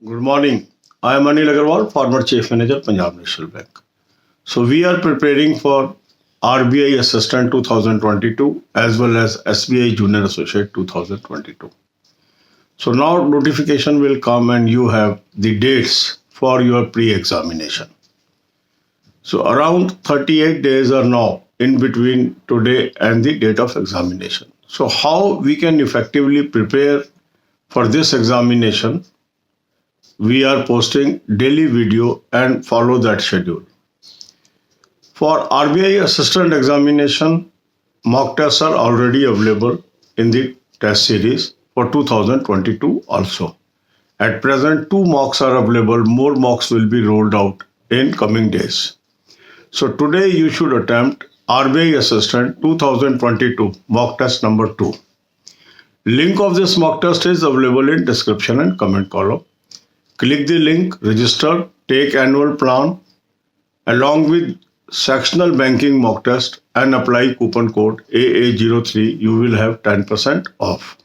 Good morning. I am Anil Agarwal, former Chief Manager, Punjab National Bank. So we are preparing for RBI Assistant 2022 as well as SBI Junior Associate 2022. So now notification will come and you have the dates for your pre-examination. So around 38 days are now in between today and the date of examination. So how we can effectively prepare for this examination? We are posting daily video and follow that schedule. For RBI Assistant Examination, mock tests are already available in the test series for 2022 also. At present, 2 mocks are available. More mocks will be rolled out in coming days. So today you should attempt RBI Assistant 2022 mock test number 2. Link of this mock test is available in description and comment column. Click the link, register, take annual plan along with sectional banking mock test and apply coupon code AA03. You will have 10% off.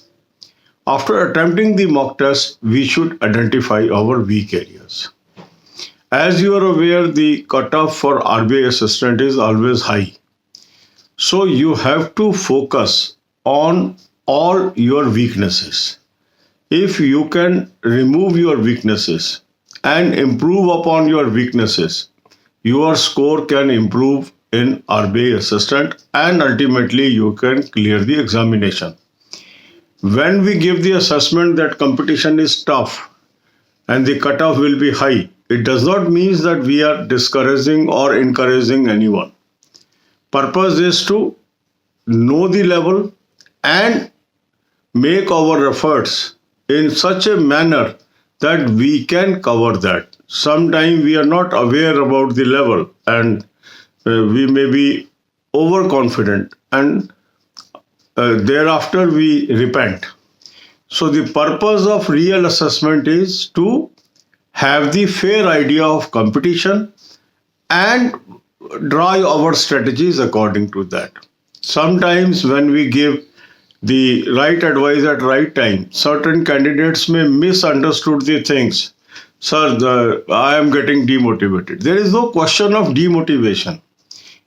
After attempting the mock test, we should identify our weak areas. As you are aware, the cutoff for RBI Assistant is always high. So you have to focus on all your weaknesses. If you can remove your weaknesses and improve upon your weaknesses, your score can improve in RBI Assistant and ultimately you can clear the examination. When we give the assessment that competition is tough and the cutoff will be high, it does not mean that we are discouraging or encouraging anyone. Purpose is to know the level and make our efforts in such a manner that we can cover that. Sometimes we are not aware about the level and we may be overconfident and thereafter we repent. So the purpose of real assessment is to have the fair idea of competition and draw our strategies according to that. Sometimes when we give the right advice at right time, certain candidates may misunderstood the things. Sir, I am getting demotivated. There is no question of demotivation.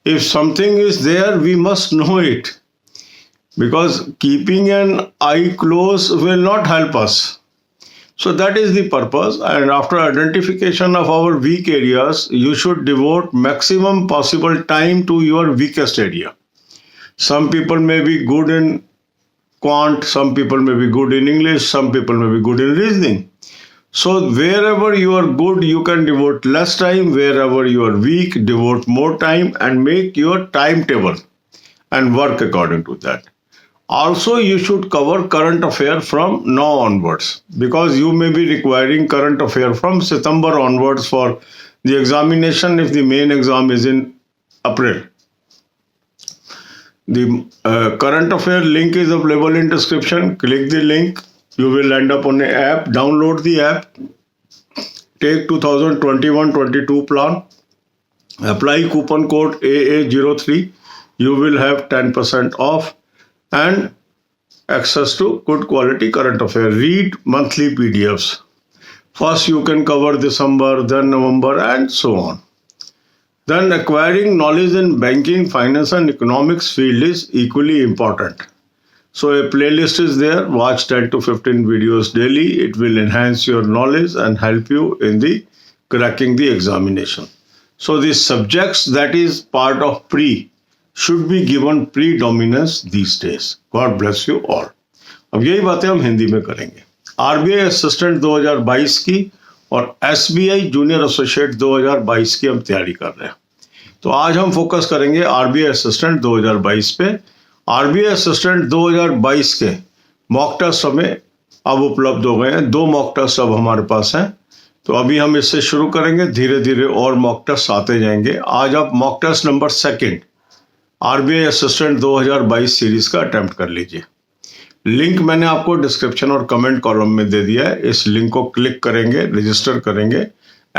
If something is there, we must know it. Because keeping an eye closed will not help us. So that is the purpose. And after identification of our weak areas, you should devote maximum possible time to your weakest area. Some people may be good in quant, some people may be good in English, some people may be good in reasoning. So wherever you are good, you can devote less time. Wherever you are weak, devote more time and make your timetable and work according to that. Also, you should cover current affair from now onwards because you may be requiring current affair from September onwards for the examination if the main exam is in April. The current affair link is available in description. Click the link. You will end up on an app. Download the app. Take 2021-22 plan. Apply coupon code AA03. You will have 10% off and access to good quality current affair. Read monthly PDFs. First you can cover December, then November and so on. Then acquiring knowledge in banking, finance and economics field is equally important. So a playlist is there. Watch 10 to 15 videos daily. It will enhance your knowledge and help you in the cracking the examination. So the subjects that is part of pre should be given predominance these days. God bless you all. अब यही बातें हम हिंदी में करेंगे. RBI assistant 2022 की और SBI junior associate 2022 की हम तैयारी कर रहे हैं. तो आज हम फोकस करेंगे RBI असिस्टेंट 2022 पे. RBI असिस्टेंट 2022 के मॉक टेस्ट हमें अब उपलब्ध हो गए हैं. 2 मॉक टेस्ट अब हमारे पास हैं. तो अभी हम इससे शुरू करेंगे. धीरे धीरे और मॉक टेस्ट आते जाएंगे. आज आप mock test number 2 RBI assistant 2022 series का अटेम्प्ट कर लीजिए. लिंक मैंने आपको डिस्क्रिप्शन और कमेंट कॉलम में दे दिया है. इस लिंक को क्लिक करेंगे, रजिस्टर करेंगे,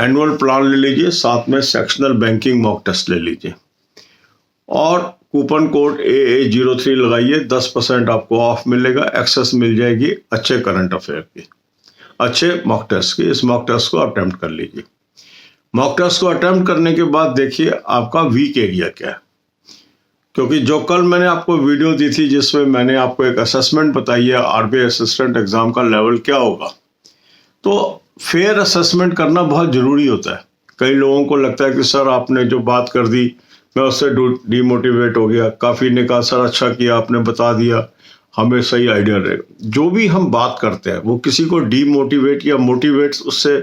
एनुअल प्लान ले लीजिए, साथ में सेक्शनल बैंकिंग मॉक टेस्ट ले लीजिए और कूपन कोड AA03 लगाइए. 10% आपको ऑफ मिलेगा. एक्सेस मिल जाएगी अच्छे करंट अफेयर की. अच्छे मॉक टेस्ट की। इस मॉक टेस्ट को अटेम्प्ट कर लीजिए। मॉक टेस्ट को अटेम्प्ट करने के बाद देखिए आपका वीक एरिया क्या है, क्योंकि जो कल मैंने आपको वीडियो दी थी जिसमें मैंने आपको एक असेसमेंट बताई है आरबीआई असिस्टेंट एग्जाम का लेवल क्या होगा, तो फेयर असेसमेंट करना बहुत ज़रूरी होता है। कई लोगों को लगता है कि सर आपने जो बात कर दी मैं उससे डीमोटिवेट हो गया, काफ़ी ने कहा सर अच्छा किया आपने बता दिया, हमें सही आइडिया रहेगा। जो भी हम बात करते हैं वो किसी को डीमोटिवेट या मोटिवेट उससे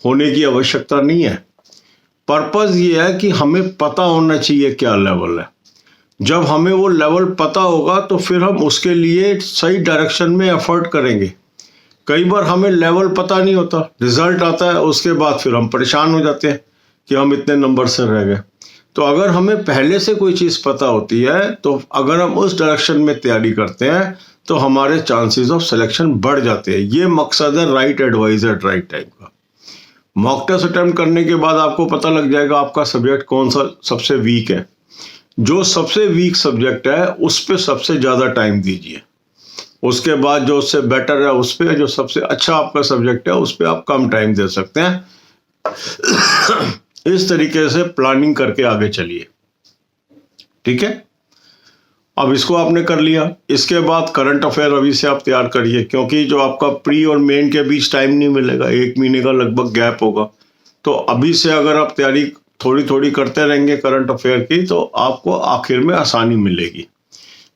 होने की आवश्यकता नहीं है। पर्पज़ ये है कि हमें पता होना चाहिए क्या लेवल है। जब हमें वो लेवल पता होगा तो फिर हम उसके लिए सही डायरेक्शन में एफर्ट करेंगे। कई बार हमें लेवल पता नहीं होता, रिजल्ट आता है उसके बाद फिर हम परेशान हो जाते हैं कि हम इतने नंबर से रह गए। तो अगर हमें पहले से कोई चीज़ पता होती है तो अगर हम उस डायरेक्शन में तैयारी करते हैं तो हमारे चांसेस ऑफ सिलेक्शन बढ़ जाते हैं। ये मकसद है right advice eight right time का। मॉक टेस्ट अटेम्प्ट करने के बाद आपको पता लग जाएगा आपका सब्जेक्ट कौन सा सबसे वीक है। जो सबसे वीक सब्जेक्ट है उस पर सबसे ज़्यादा टाइम दीजिए। उसके बाद जो उससे बेटर है उस पर, जो सबसे अच्छा आपका सब्जेक्ट है उस पर आप कम टाइम दे सकते हैं। इस तरीके से प्लानिंग करके आगे चलिए, ठीक है। अब इसको आपने कर लिया, इसके बाद करंट अफेयर अभी से आप तैयार करिए, क्योंकि जो आपका प्री और मेन के बीच टाइम नहीं मिलेगा, 1 महीने का लगभग गैप होगा। तो अभी से अगर आप तैयारी थोड़ी थोड़ी करते रहेंगे करंट अफेयर की तो आपको आखिर में आसानी मिलेगी।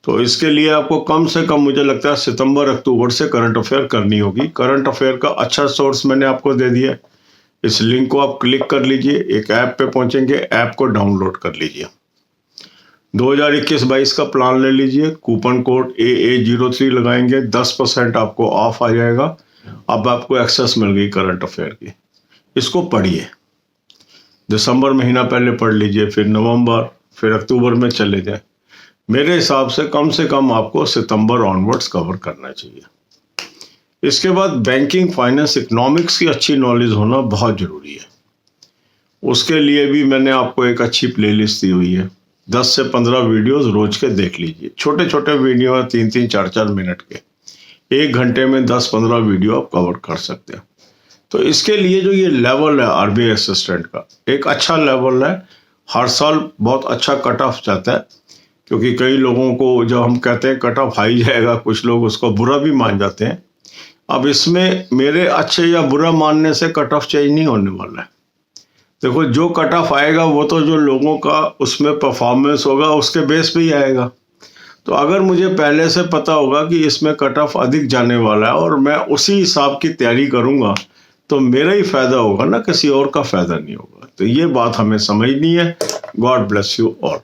तो इसके लिए आपको कम से कम मुझे लगता है सितंबर अक्टूबर से करंट अफेयर करनी होगी। करंट अफेयर का अच्छा सोर्स मैंने आपको दे दिया है, इस लिंक को आप क्लिक कर लीजिए, एक ऐप पे पहुंचेंगे, ऐप को डाउनलोड कर लीजिए। 2021-22 का प्लान ले लीजिए, कूपन कोड AA03 लगाएंगे, 10% आपको ऑफ आ जाएगा। अब आपको एक्सेस मिल गई करंट अफेयर की। इसको पढ़िए, दिसंबर महीना पहले पढ़ लीजिए, फिर नवंबर, फिर अक्टूबर में चले जाए। मेरे हिसाब से कम आपको सितंबर ऑनवर्ड्स कवर करना चाहिए। इसके बाद बैंकिंग, फाइनेंस, इकोनॉमिक्स की अच्छी नॉलेज होना बहुत ज़रूरी है। उसके लिए भी मैंने आपको एक अच्छी प्लेलिस्ट दी हुई है, 10 से 15 वीडियोस रोज के देख लीजिए। छोटे छोटे वीडियो हैं, 3-3, 4-4 मिनट के, 1 घंटे में 10-15 वीडियो आप कवर कर सकते हैं। तो इसके लिए जो ये लेवल है आरबीआई असिस्टेंट का, एक अच्छा लेवल है। हर साल बहुत अच्छा कट ऑफ जाता है, क्योंकि कई लोगों को जब हम कहते हैं कट ऑफ हाई जाएगा, कुछ लोग उसको बुरा भी मान जाते हैं। अब इसमें मेरे अच्छे या बुरा मानने से कट ऑफ चेंज नहीं होने वाला है। देखो जो कट ऑफ आएगा वो तो जो लोगों का उसमें परफॉर्मेंस होगा उसके बेस पे ही आएगा। तो अगर मुझे पहले से पता होगा कि इसमें कट ऑफ अधिक जाने वाला है और मैं उसी हिसाब की तैयारी करूंगा तो मेरा ही फायदा होगा ना, किसी और का फायदा नहीं होगा। तो ये बात हमें समझनी है। God bless you all.